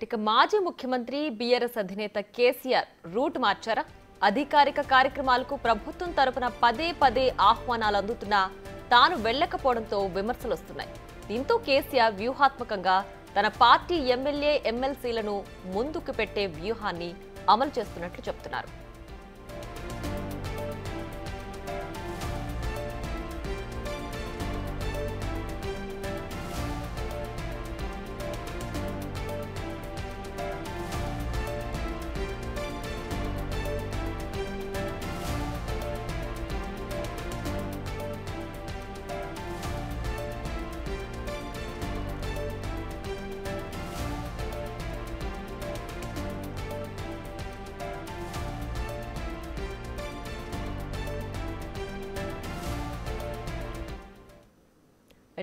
ఇక మాజీ ముఖ్యమంత్రి బీఆర్ఎస్ అధినేత కేసీఆర్ రూట్ మార్చారా? అధికారిక కార్యక్రమాలకు ప్రభుత్వం తరపున పదే పదే ఆహ్వానాలు అందుతున్నా తాను వెళ్లకపోవడంతో విమర్శలు వస్తున్నాయి. దీంతో కేసీఆర్ వ్యూహాత్మకంగా తన పార్టీ ఎమ్మెల్యే ఎమ్మెల్సీలను ముందుకు పెట్టే వ్యూహాన్ని అమలు చేస్తున్నట్లు చెబుతున్నారు.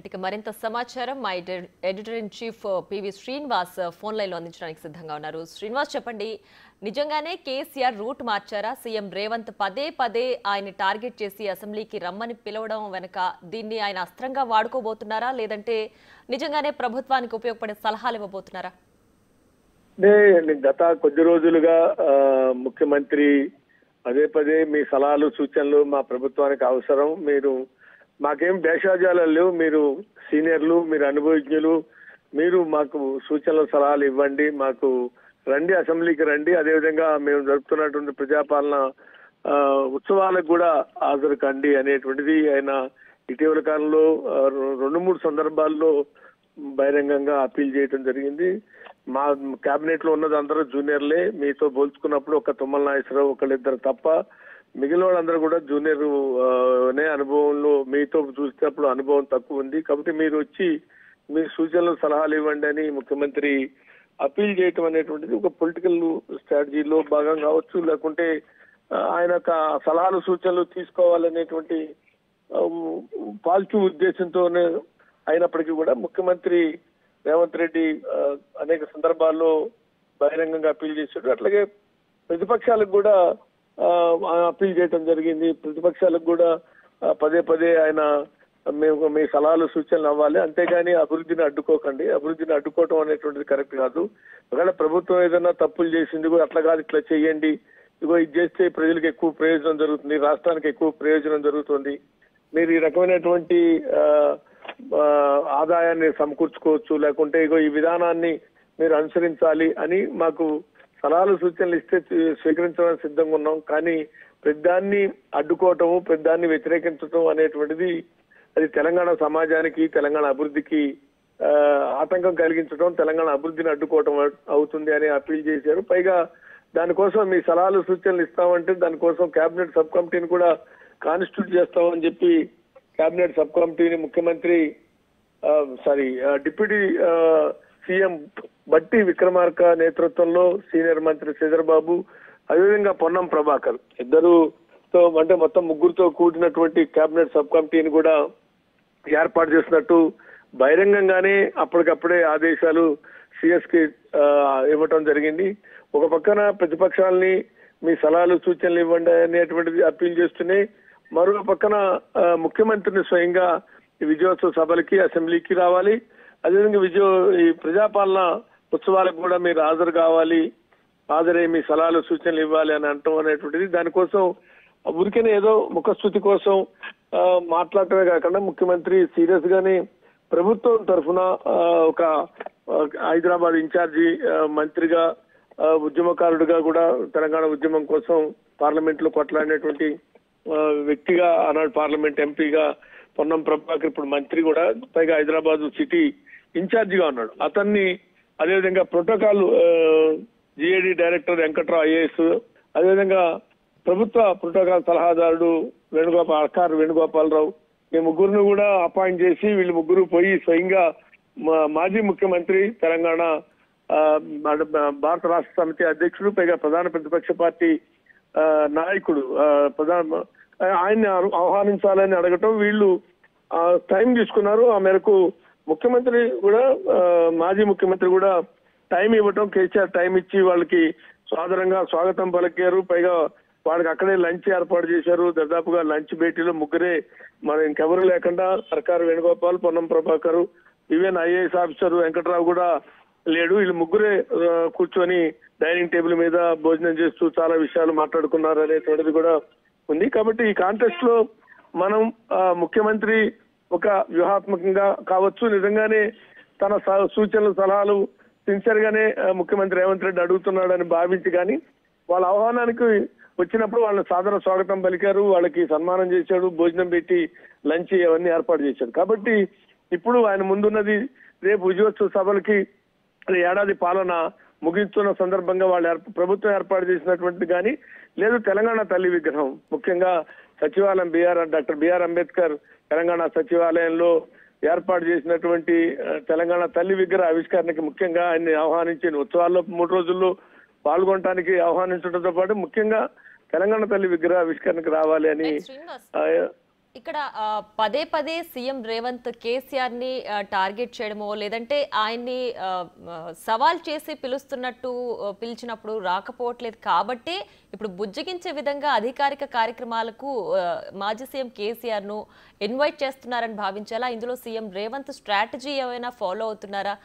ఇక మరింత సమాచారం మా editor in chief PV Srinivas phone line లో అందించడానికి సిద్ధంగా ఉన్నారు. శ్రీనివాస్, చెప్పండి, నిజంగానే కేసీఆర్ రూట్ మార్చారా? సీఎం రేవంత్ పదే పదే ఆయన టార్గెట్ చేసి అసెంబ్లీకి రమ్మని పిలవడం వెనుక దీన్ని ఆయన అస్త్రంగా వాడుకోబోతున్నారా, లేదంటే నిజంగానే ప్రభుత్వానికి ఉపయోగపడే సలహాలు ఇవ్వబోతున్నారా? గత కొద్ది రోజులుగా ముఖ్యమంత్రి పదే పదే మీ సలహాలు సూచనలు మా ప్రభుత్వానికి అవసరం, మీరు మాకేం భేషజాలు లేవు, మీరు సీనియర్లు, మీరు అనుభవజ్ఞులు, మీరు మాకు సూచనలు సలహాలు ఇవ్వండి, మాకు రండి, అసెంబ్లీకి రండి, అదేవిధంగా మేము జరుపుతున్నటువంటి ప్రజాపాలన ఉత్సవాలకు కూడా హాజరు కండి అనేటువంటిది ఆయన ఇటీవల కాలంలో 2-3 సందర్భాల్లో బహిరంగంగా అప్పీల్ చేయడం జరిగింది. మా కేబినెట్ లో ఉన్నది అందరూ జూనియర్లే, మీతో పోల్చుకున్నప్పుడు ఒక తుమ్మల నాగేశ్వరరావు ఒకళ్ళిద్దరు తప్ప మిగిలిన వాళ్ళందరూ కూడా జూనియర్ అనుభవంలో, మీతో చూసినప్పుడు అనుభవం తక్కువ ఉంది, కాబట్టి మీరు వచ్చి మీ సూచనలు సలహాలు ఇవ్వండి అని ముఖ్యమంత్రి అప్పీల్ చేయటం అనేటువంటిది ఒక పొలిటికల్ స్ట్రాటజీలో భాగం కావచ్చు, లేకుంటే ఆయన సలహాలు సూచనలు తీసుకోవాలనేటువంటి పాజిటివ్ ఉద్దేశంతోనే అయినప్పటికీ కూడా ముఖ్యమంత్రి రేవంత్ రెడ్డి అనేక సందర్భాల్లో బహిరంగంగా అప్పీల్ చేశాడు. అట్లాగే ప్రతిపక్షాలకు కూడా అప్పీల్ చేయడం జరిగింది. ప్రతిపక్షాలకు కూడా పదే పదే ఆయన మేము మీ సలహాలు సూచనలు అవ్వాలి, అంతేగాని అభివృద్ధిని అడ్డుకోకండి, అభివృద్ధిని అడ్డుకోవటం అనేటువంటిది కరెక్ట్ కాదు, ఒకవేళ ప్రభుత్వం ఏదైనా తప్పులు చేసింది కూడా అట్లా కాదు ఇట్లా చేయండి, ఇగో ఇది చేస్తే ప్రజలకు ఎక్కువ ప్రయోజనం జరుగుతుంది, రాష్ట్రానికి ఎక్కువ ప్రయోజనం జరుగుతుంది, మీరు ఈ రకమైనటువంటి ఆదాయాన్ని సమకూర్చుకోవచ్చు, లేకుంటే ఇగో ఈ విధానాన్ని మీరు అనుసరించాలి అని మాకు సలహాలు సూచనలు ఇస్తే స్వీకరించడానికి సిద్ధంగా ఉన్నాం. కానీ పెద్దాన్ని అడ్డుకోవటము, పెద్దాన్ని వ్యతిరేకించటం అనేటువంటిది అది తెలంగాణ సమాజానికి, తెలంగాణ అభివృద్ధికి ఆటంకం కలిగించడం, తెలంగాణ అభివృద్ధిని అడ్డుకోవటం అవుతుంది అని అప్పీల్ చేశారు. పైగా దానికోసం మీ సలహాలు సూచనలు ఇస్తామంటే దానికోసం కేబినెట్ సబ్ కమిటీని కూడా కాన్స్టిట్యూట్ చేస్తామని చెప్పి కేబినెట్ సబ్ కమిటీని ముఖ్యమంత్రి డిప్యూటీ సీఎం బట్టి విక్రమార్క నేతృత్వంలో సీనియర్ మంత్రి శ్రీధర్ బాబు, అదేవిధంగా పొన్నం ప్రభాకర్ ఇద్దరుతో అంటే మొత్తం 3గురితో కూడినటువంటి కేబినెట్ సబ్ కమిటీని కూడా ఏర్పాటు చేసినట్టు బహిరంగంగానే అప్పటికప్పుడే ఆదేశాలు సిఎస్ కి ఇవ్వటం జరిగింది. ఒక పక్కన ప్రతిపక్షాలని మీ సలహాలు సూచనలు ఇవ్వండి అనేటువంటిది అప్పీల్ చేస్తూనే, మరో పక్కన ముఖ్యమంత్రిని స్వయంగా విజయోత్సవ సభలకి అసెంబ్లీకి రావాలి, అదేవిధంగా ఈ ప్రజాపాలన ఉత్సవాలకు కూడా మీరు హాజరు కావాలి, హాజరై మీ సలహాలు సూచనలు ఇవ్వాలి అని అంటాం అనేటువంటిది దానికోసం ఊరికనే ఏదో ముఖస్థుతి కోసం మాట్లాడటమే కాకుండా ముఖ్యమంత్రి సీరియస్ గానే ప్రభుత్వం తరఫున ఒక హైదరాబాద్ ఇన్ఛార్జి మంత్రిగా, ఉద్యమకారుడిగా కూడా తెలంగాణ ఉద్యమం కోసం పార్లమెంట్ లో కొట్లాడినటువంటి వ్యక్తిగా, ఆనాడు పార్లమెంట్ ఎంపీగా పొన్నం ప్రభాకర్ ఇప్పుడు మంత్రి కూడా, పైగా హైదరాబాద్ సిటీ ఇన్ఛార్జిగా ఉన్నాడు. అతన్ని అదేవిధంగా protocol GAD director Venkatrao IAS, అదేవిధంగా ప్రభుత్వ ప్రోటోకాల్ సలహాదారుడు వేణుగోపాలరావు, ఈ 3గురిని కూడా అపాయింట్ చేసి వీళ్ళు 3గురు పోయి స్వయంగా మాజీ ముఖ్యమంత్రి, తెలంగాణ భారత రాష్ట్ర సమితి అధ్యక్షుడు, పైగా ప్రధాన ప్రతిపక్ష పార్టీ నాయకుడు ఆయన్ని ఆహ్వానించాలని అడగటం, వీళ్ళు టైం తీసుకున్నారు. ఆ మేరకు ముఖ్యమంత్రి కూడా, మాజీ ముఖ్యమంత్రి కూడా టైం ఇవ్వటం, కేసీఆర్ టైం ఇచ్చి వాళ్ళకి సాదరంగా స్వాగతం పలికారు. పైగా వాళ్ళకి అక్కడే లంచ్ ఏర్పాటు చేశారు. దాదాపుగా లంచ్ భేటీలో 3గురే, మరి ఇంకెవరు లేకుండా సర్కారు Venugopal, Ponnam Prabhakar, even IAS officer Venkatrao కూడా లేడు. వీళ్ళు ముగ్గురే కూర్చొని డైనింగ్ టేబుల్ మీద భోజనం చేస్తూ చాలా విషయాలు మాట్లాడుకున్నారు అనేటువంటిది కూడా ఉంది. కాబట్టి ఈ కాంటెస్ట్ లో మనం ముఖ్యమంత్రి ఒక వ్యూహాత్మకంగా కావచ్చు, నిజంగానే తన సూచనలు సలహాలు సిన్సియర్ గానే ముఖ్యమంత్రి రేవంత్ రెడ్డి అడుగుతున్నాడని భావించి కానీ వాళ్ళ ఆహ్వానానికి వచ్చినప్పుడు వాళ్ళని సాదర స్వాగతం పలికారు, వాళ్ళకి సన్మానం చేశాడు, భోజనం పెట్టి లంచ్ అవన్నీ ఏర్పాటు చేశాడు. కాబట్టి ఇప్పుడు ఆయన ముందున్నది రేపు విజయోత్సవ సభలకి ఏడాది పాలన ముగిస్తున్న సందర్భంగా వాళ్ళు ప్రభుత్వం ఏర్పాటు చేసినటువంటి కానీ లేదు తెలంగాణ తల్లి విగ్రహం, ముఖ్యంగా సచివాలయం డాక్టర్ బిఆర్ అంబేద్కర్ తెలంగాణ సచివాలయంలో ఏర్పాటు చేసినటువంటి తెలంగాణ తల్లి విగ్రహ ఆవిష్కరణకి ముఖ్యంగా ఆయన్ని ఆహ్వానించి ఉత్సవాల్లో 3 రోజుల్లో పాల్గొనడానికి ఆహ్వానించడంతో పాటు ముఖ్యంగా తెలంగాణ తల్లి విగ్రహ ఆవిష్కరణకు రావాలి అని ఇక్కడ పదే పదే సీఎం రేవంత్ కేసీఆర్ ని టార్గెట్ చేయడమో లేదంటే ఆయన్ని సవాల్ చేసి పిలిచినప్పుడు రాకపోవట్లేదు కాబట్టి ఇప్పుడు బుజ్జగించే విధంగా అధికారిక కార్యక్రమాలకు మాజీ సీఎం కేసీఆర్ ను ఇన్వైట్ చేస్తున్నారని భావించాలా? ఇందులో సీఎం రేవంత్ స్ట్రాటజీ ఏమైనా ఫాలో అవుతున్నారా?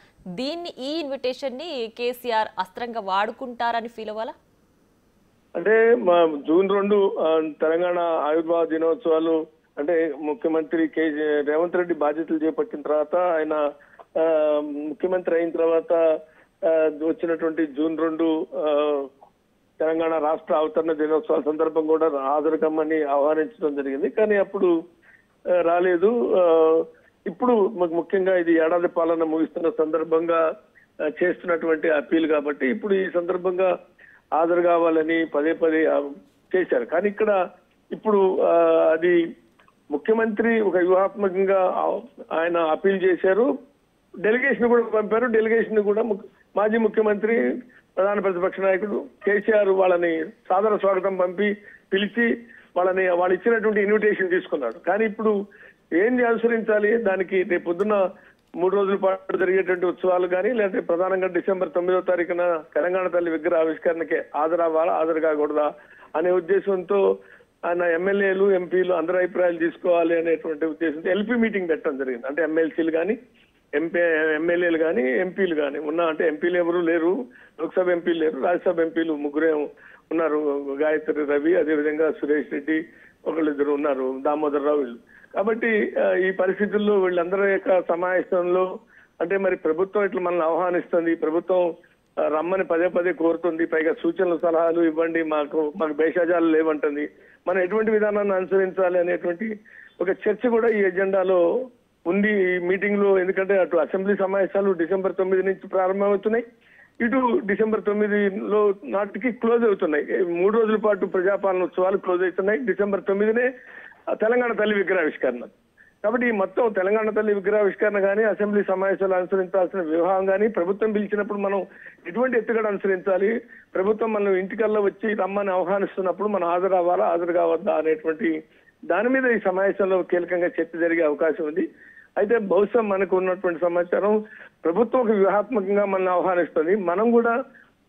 ఈ ఇన్విటేషన్ ని కేసీఆర్ అస్త్రంగా వాడుకుంటారని ఫీల్ అవ్వాలా? అంటే జూన్ 2 తెలంగాణ ఆవిర్భావ దినోత్సవాలు అంటే ముఖ్యమంత్రి రేవంత్ రెడ్డి బాధ్యతలు చేపట్టిన తర్వాత ఆయన ముఖ్యమంత్రి అయిన తర్వాత వచ్చినటువంటి జూన్ 2 తెలంగాణ రాష్ట్ర అవతరణ దినోత్సవాల సందర్భం కూడా హాజరు కమ్మని ఆహ్వానించడం జరిగింది. కానీ అప్పుడు రాలేదు. ఇప్పుడు ముఖ్యంగా ఇది ఏడాది పాలన ముగిస్తున్న సందర్భంగా చేస్తున్నటువంటి అప్పీల్ కాబట్టి ఇప్పుడు ఈ సందర్భంగా హాజరు కావాలని పదే చేశారు. కానీ ఇక్కడ ఇప్పుడు అది ముఖ్యమంత్రి ఒక వ్యూహాత్మకంగా ఆయన అప్పీల్ చేశారు, డెలిగేషన్ కూడా పంపారు. డెలిగేషన్ కూడా మాజీ ముఖ్యమంత్రి ప్రధాన ప్రతిపక్ష నాయకుడు కేసీఆర్ వాళ్ళని సాదర స్వాగతం పిలిచి వాళ్ళు ఇచ్చినటువంటి ఇన్విటేషన్ తీసుకున్నాడు. కానీ ఇప్పుడు ఏంది అనుసరించాలి? దానికి రేపు పొద్దున్న 3 రోజుల పాటు జరిగేటువంటి ఉత్సవాలు కానీ లేదంటే ప్రధానంగా డిసెంబర్ 9వ తారీఖున తెలంగాణ తల్లి విగ్రహ ఆవిష్కరణకి హాజరవ్వాలా హాజరు కాకూడదా అనే ఉద్దేశంతో ఆయన ఎమ్మెల్యేలు ఎంపీలు అందరి అభిప్రాయాలు తీసుకోవాలి అనేటువంటి ఉద్దేశంతో ఎల్పీ మీటింగ్ పెట్టడం జరిగింది. అంటే ఎమ్మెల్సీలు కానీ ఎమ్మెల్యేలు కానీ ఎంపీలు కానీ అంటే ఎంపీలు ఎవరు లేరు, లోక్సభ ఎంపీలు లేరు, రాజ్యసభ ఎంపీలు 3 ఉన్నారు, గాయత్రి రవి, అదేవిధంగా సురేష్ రెడ్డి, 1-2 ఉన్నారు, దామోదర్ రావు వీళ్ళు. కాబట్టి ఈ పరిస్థితుల్లో వీళ్ళందరి యొక్క సమావేశంలో అంటే మరి ప్రభుత్వం ఇట్లా మనల్ని ఆహ్వానిస్తుంది, ప్రభుత్వం రమ్మని పదే కోరుతుంది, పైగా సూచనలు సలహాలు ఇవ్వండి, మాకు భేషజాలు లేవంటుంది, మనం ఎటువంటి విధానాన్ని అనుసరించాలి అనేటువంటి ఒక చర్చ కూడా ఈ ఎజెండాలో ఉంది ఈ మీటింగ్ లో. ఎందుకంటే అటు అసెంబ్లీ సమావేశాలు డిసెంబర్ 9 నుంచి ప్రారంభమవుతున్నాయి, ఇటు డిసెంబర్ 9 నాటికి క్లోజ్ అవుతున్నాయి. 3 రోజుల పాటు ప్రజాపాలన ఉత్సవాలు క్లోజ్ అవుతున్నాయి. డిసెంబర్ 9నే తెలంగాణ తల్లి విగ్రహావిష్కరణ. కాబట్టి మొత్తం తెలంగాణ తల్లి విగ్రహావిష్కరణ కానీ అసెంబ్లీ సమావేశాలు అనుసరించాల్సిన వివాహం కానీ ప్రభుత్వం పిలిచినప్పుడు మనం ఎటువంటి ఎత్తుగడ అనుసరించాలి, ప్రభుత్వం మనం ఇంటికల్లా వచ్చి రమ్మని ఆహ్వానిస్తున్నప్పుడు మనం హాజరు అవ్వాలా హాజరు కావద్దా అనేటువంటి దాని మీద ఈ సమావేశంలో కీలకంగా చర్చ జరిగే అవకాశం ఉంది. అయితే బహుశా మనకు ఉన్నటువంటి సమాచారం ప్రభుత్వం ఒక వ్యూహాత్మకంగా మనల్ని ఆహ్వానిస్తుంది, మనం కూడా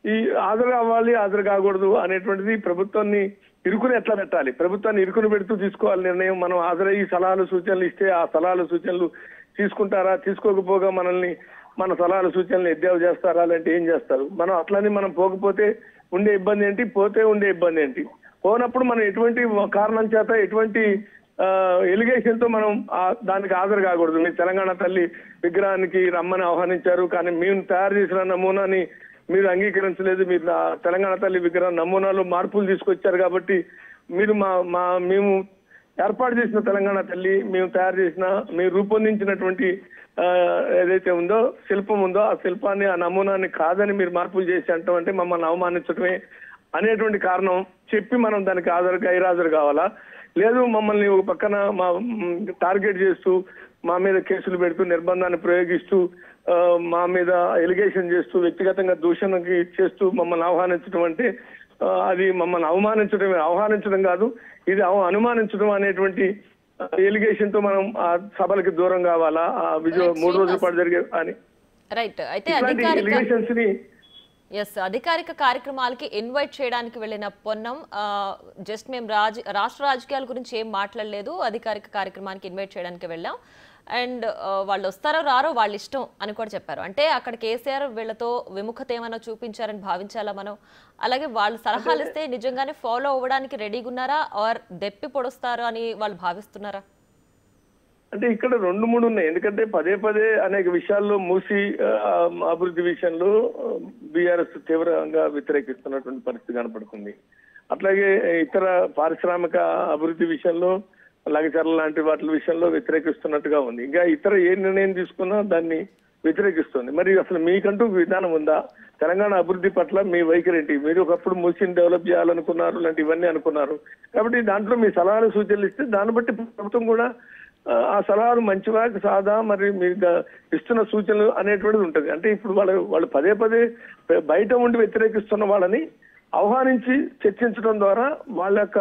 ఈ హాజరు అవ్వాలి హాజరు కాకూడదు అనేటువంటిది ప్రభుత్వాన్ని ఇరుకుని ఎట్లా పెట్టాలి, ప్రభుత్వాన్ని ఇరుకుని పెడుతూ తీసుకోవాలి నిర్ణయం. మనం హాజరయ్యి సలహాలు సూచనలు ఇస్తే ఆ సలహాలు సూచనలు తీసుకుంటారా, తీసుకోకపోగా మన సలహాలు సూచనలు ఎద్దేవా చేస్తారా, లేదంటే ఏం చేస్తారు? మనం అట్లని మనం పోకపోతే ఉండే ఇబ్బంది ఏంటి, పోతే ఉండే ఇబ్బంది ఏంటి? పోనప్పుడు మనం ఎటువంటి కారణం చేత ఎటువంటి ఎలిగేషన్ తో మనం దానికి హాజరు కాకూడదు. మీరు తెలంగాణ తల్లి విగ్రహానికి రమ్మని ఆహ్వానించారు, కానీ మేము తయారు చేసిన నమూనాని మీరు అంగీకరించలేదు, మీరు తెలంగాణ తల్లి విగ్రహం నమూనాలో మార్పులు తీసుకొచ్చారు కాబట్టి మేము ఏర్పాటు చేసిన తెలంగాణ తల్లి మేము తయారు చేసిన మేము రూపొందించినటువంటి ఏదైతే ఉందో శిల్పం ఉందో ఆ శిల్పాన్ని ఆ నమూనాన్ని కాదని మీరు మార్పులు చేసి అంటాం అంటే మమ్మల్ని అవమానించడమే అనేటువంటి కారణం చెప్పి మనం దానికి గైరాజరు కావాలా? లేదు మమ్మల్ని ఒక పక్కన టార్గెట్ చేస్తూ మా మీద కేసులు పెడుతూ నిర్బంధాన్ని ప్రయోగిస్తూ మా మీద ఎలిగేషన్ చేస్తూ వ్యక్తిగతంగా దూషణకి చేస్తూ మమ్మల్ని ఆహ్వానించడం అంటే అది మమ్మల్ని ఆహ్వానించడం కాదు, ఇది అనుమానించడం అనేటువంటి ఎలిగేషన్ తో మనం ఆ సభలకి దూరం కావాలా? ఆ 3 రోజుల పాటు జరిగే అని రైట్. అయితే ఎలిగేషన్స్ ని అధికారిక కార్యక్రమాలకి ఇన్వైట్ చేయడానికి వెళ్ళిన పొన్నం జస్ట్ మేము రాష్ట్ర రాజకీయాల గురించి ఏం మాట్లాడలేదు, అధికారిక కార్యక్రమానికి ఇన్వైట్ చేయడానికి వెళ్ళాం, అండ్ వాళ్ళు వస్తారో రారో వాళ్ళ ఇష్టం అని కూడా చెప్పారు. అంటే అక్కడ కేసీఆర్ వీళ్ళతో విముఖత ఏమైనా చూపించారని భావించాలా మనం? అలాగే వాళ్ళు సలహాలు ఇస్తే నిజంగానే ఫాలో అవ్వడానికి రెడీగా ఉన్నారా ఆర్ దెప్పి పొడుస్తారు అని వాళ్ళు భావిస్తున్నారా? అంటే ఇక్కడ 2-3 ఉన్నాయి. ఎందుకంటే పదే పదే అనేక విషయాల్లో మూసి అభివృద్ధి విషయంలో బీఆర్ఎస్ తీవ్రంగా వ్యతిరేకిస్తున్నటువంటి పరిస్థితి కనపడుతుంది. అట్లాగే ఇతర పారిశ్రామిక అభివృద్ధి విషయంలో లగచర్ల లాంటి వాటి విషయంలో వ్యతిరేకిస్తున్నట్టుగా ఉంది. ఇంకా ఇతర ఏ నిర్ణయం తీసుకున్నా దాన్ని వ్యతిరేకిస్తుంది. మరి అసలు మీకంటూ విధానం ఉందా? తెలంగాణ అభివృద్ధి పట్ల మీ వైఖరి ఏంటి? మీరు ఒకప్పుడు మూసిని డెవలప్ చేయాలనుకున్నారు, లాంటి ఇవన్నీ అనుకున్నారు. కాబట్టి దాంట్లో మీ సలహాలు సూచనలు ఇస్తే దాన్ని బట్టి ప్రభుత్వం కూడా ఆ సలహాలు మంచివా సాదా మరి మీరు ఇస్తున్న సూచనలు అనేటువంటిది ఉంటుంది. అంటే ఇప్పుడు వాళ్ళు పదే పదే బయట ఉండి వ్యతిరేకిస్తున్న వాళ్ళని ఆహ్వానించి చర్చించడం ద్వారా వాళ్ళ యొక్క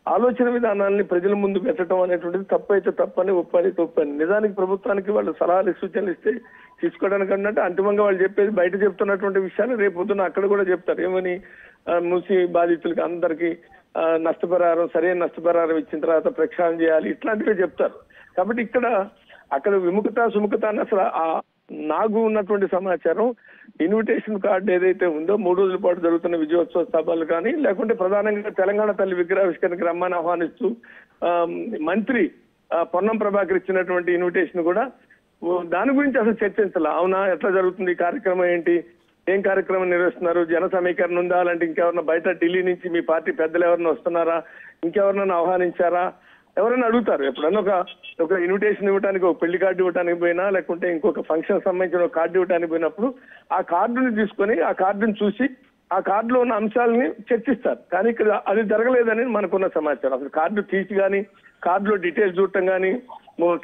ఆలోచన విధానాన్ని ప్రజల ముందు పెట్టడం అనేటువంటిది తప్పైతే తప్పని, ఒప్పైతే ఒప్పని. నిజానికి ప్రభుత్వానికి వాళ్ళు సలహాలు సూచనలు ఇస్తే తీసుకోవడానికి అన్నట్టు అంతిమంగా వాళ్ళు చెప్పేది బయట చెప్తున్నటువంటి విషయాలు రేపు పొద్దున అక్కడ కూడా చెప్తారు. ఏమని మూసి బాధితులకి అందరికీ నష్టపరిహారం, సరైన నష్టపరిహారం ఇచ్చిన తర్వాత ప్రక్షాళన చేయాలి, ఇట్లాంటివి చెప్తారు. కాబట్టి అక్కడ విముఖత సుముఖత అని అసలు నాకు ఉన్నటువంటి సమాచారం ఇన్విటేషన్ కార్డు ఏదైతే ఉందో 3 రోజుల పాటు జరుగుతున్న విజయోత్సవ సభలు కానీ లేకుంటే ప్రధానంగా తెలంగాణ తల్లి విగ్రహావిష్కరణకి రమ్మని ఆహ్వానిస్తూ మంత్రి పొన్నం ప్రభాకర్ ఇచ్చినటువంటి ఇన్విటేషన్ కూడా దాని గురించి అసలు చర్చించాలి. అవునా, ఎట్లా జరుగుతుంది, కార్యక్రమం ఏంటి, ఏం కార్యక్రమం నిర్వహిస్తున్నారు, జన సమీకరణ ఉందా, అలాంటి ఇంకెవరన్నా బయట ఢిల్లీ నుంచి మీ పార్టీ పెద్దలు ఎవరన్నా వస్తున్నారా, ఇంకెవరన్నా ఆహ్వానించారా, ఎవరైనా అడుగుతారు. ఎప్పుడన్నా ఒక ఇన్విటేషన్ ఇవ్వడానికి, ఒక పెళ్లి కార్డు ఇవ్వడానికి పోయినా లేకుంటే ఇంకొక ఫంక్షన్ సంబంధించిన ఒక కార్డు ఇవ్వడానికి పోయినప్పుడు ఆ కార్డుని తీసుకొని ఆ కార్డుని చూసి ఆ కార్డులో ఉన్న అంశాలని చర్చిస్తారు. కానీ ఇక్కడ అది జరగలేదని మనకున్న సమాచారం. అసలు కార్డు తీసి కానీ కార్డులో డీటెయిల్స్ చూడటం కానీ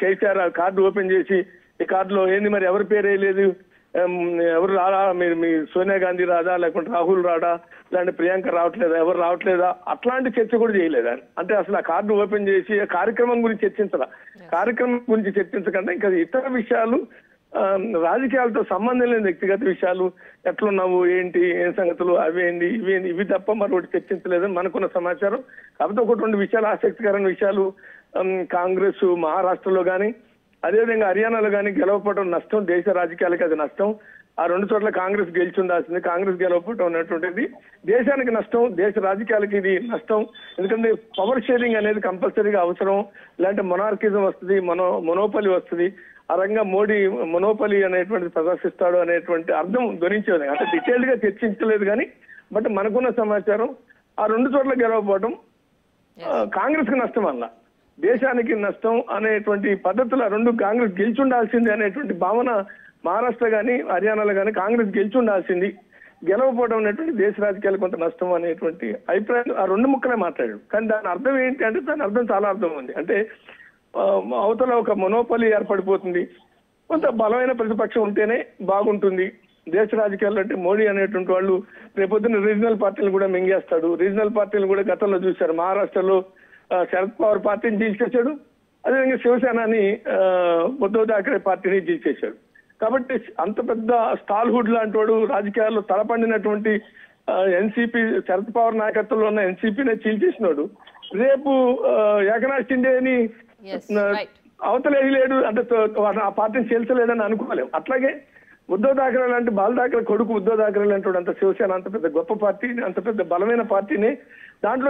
కేసీఆర్ కార్డు ఓపెన్ చేసి ఈ కార్డులో ఏంది మరి ఎవరి పేరు వేయలేదు, ఎవరు రాడా, మీ సోనియా గాంధీ రాదా, లేకుంటే రాహుల్ రాడా, లేదంటే ప్రియాంక రావట్లేదా, ఎవరు రావట్లేదా, అట్లాంటి చర్చ కూడా చేయలేదా? అంటే అసలు ఆ కార్డు ఓపెన్ చేసి ఆ కార్యక్రమం గురించి చర్చించాలా? కార్యక్రమం గురించి చర్చించకుండా ఇంకా ఇతర విషయాలు రాజకీయాలతో సంబంధం లేని వ్యక్తిగత విషయాలు, ఎట్లున్నావు, ఏంటి, ఏం సంగతులు, అవేంటి ఇవి తప్ప మరొకటి చర్చించలేదని మనకున్న సమాచారం. కాకపోతే 1-2 విషయాలు, ఆసక్తికరమైన విషయాలు, కాంగ్రెస్ మహారాష్ట్రలో కానీ అదేవిధంగా హర్యానాలో కానీ గెలవకపోవడం నష్టం, దేశ రాజకీయాలకి అది నష్టం. ఆ 2 చోట్ల కాంగ్రెస్ గెలిచి ఉండాల్సింది. కాంగ్రెస్ గెలవకపోవడం అనేటువంటిది దేశానికి నష్టం, దేశ రాజకీయాలకి ఇది నష్టం. ఎందుకంటే పవర్ షేరింగ్ అనేది కంపల్సరీగా అవసరం. ఇలాంటి మొనార్కిజం వస్తుంది, మొనోపలి వస్తుంది. ఆ రంగా మోడీ మొనోపలి అనేటువంటిది ప్రదర్శిస్తాడు అనేటువంటి అర్థం ధ్వనించేది. అంటే డీటెయిల్డ్ గా చర్చించలేదు కానీ బట్ మనకున్న సమాచారం ఆ 2 చోట్ల గెలవకపోవడం కాంగ్రెస్ కి నష్టం అన్న, దేశానికి నష్టం అనేటువంటి పద్ధతులు 2 కాంగ్రెస్ గెలిచి ఉండాల్సింది అనేటువంటి భావన మహారాష్ట్ర కానీ హర్యానాలో కానీ కాంగ్రెస్ గెలిచి ఉండాల్సింది, గెలవకపోవడం అనేటువంటి దేశ రాజకీయాలు కొంత నష్టం అనేటువంటి అభిప్రాయం ఆ 2 ముక్కలే మాట్లాడాడు. కానీ దాని అర్థం ఏంటి అంటే దాని అర్థం చాలా అర్థం ఉంది. అంటే అవతల ఒక మొనోపలి ఏర్పడిపోతుంది, కొంత బలమైన ప్రతిపక్షం ఉంటేనే బాగుంటుంది దేశ రాజకీయాలు. అంటే మోడీ అనేటువంటి వాళ్ళు రేపొద్దున రీజనల్ పార్టీలు కూడా మింగేస్తాడు. రీజనల్ పార్టీలు కూడా గతంలో చూశారు. మహారాష్ట్రలో శరద్ పవార్ పార్టీని జీల్చేశాడు, అదేవిధంగా శివసేనని ఉద్ధవ్ ఠాక్రే పార్టీని జీల్చేశాడు. కాబట్టి అంత పెద్ద స్టాల్ హుడ్ లాంటి వాడు రాజకీయాల్లో తలపండినటువంటి ఎన్సీపీ శరద్ పవార్ నాయకత్వంలో ఉన్న ఎన్సీపీనే చీల్చేసినాడు రేపు ఏకనాథ్ షిండేని అవతలేయలేడు అంటే ఆ పార్టీని చీల్చలేదని అనుకోలేం. అట్లాగే ఉద్ధవ్ ఠాక్రే లాంటి బాల్ ఠాక్రే కొడుకు ఉద్ధవ్ ఠాక్రే లాంటి అంత శివసేన అంత పెద్ద గొప్ప పార్టీ, అంత పెద్ద బలమైన పార్టీని దాంట్లో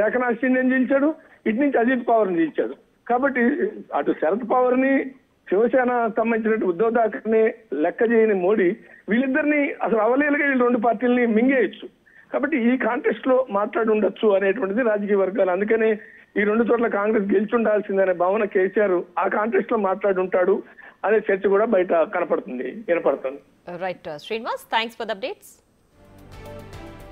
ఏకనాథ్ షిండేని చీల్చాడు, ఇటు నుంచి అజిత్ పవార్ని చీల్చాడు. కాబట్టి అటు శరద్ పవార్ ని శివసేన సంబంధించినట్టు ఉద్ధవ్ ఠాక్రేని లెక్క చేయని మోడీ వీళ్ళిద్దరిని అసలు అవలేలుగా ఈ 2 పార్టీలని మింగేయచ్చు. కాబట్టి ఈ కాంటెస్ట్ లో మాట్లాడి ఉండొచ్చు అనేటువంటిది రాజకీయ వర్గాలు. అందుకనే ఈ 2 చోట్ల కాంగ్రెస్ గెలిచి ఉండాల్సిందనే భావన కేసీఆర్ ఆ కాంటెస్ట్ లో మాట్లాడి ఉంటాడు అనే చర్చ కూడా బయట వినపడుతుంది. Right Srinivas, thanks for the updates.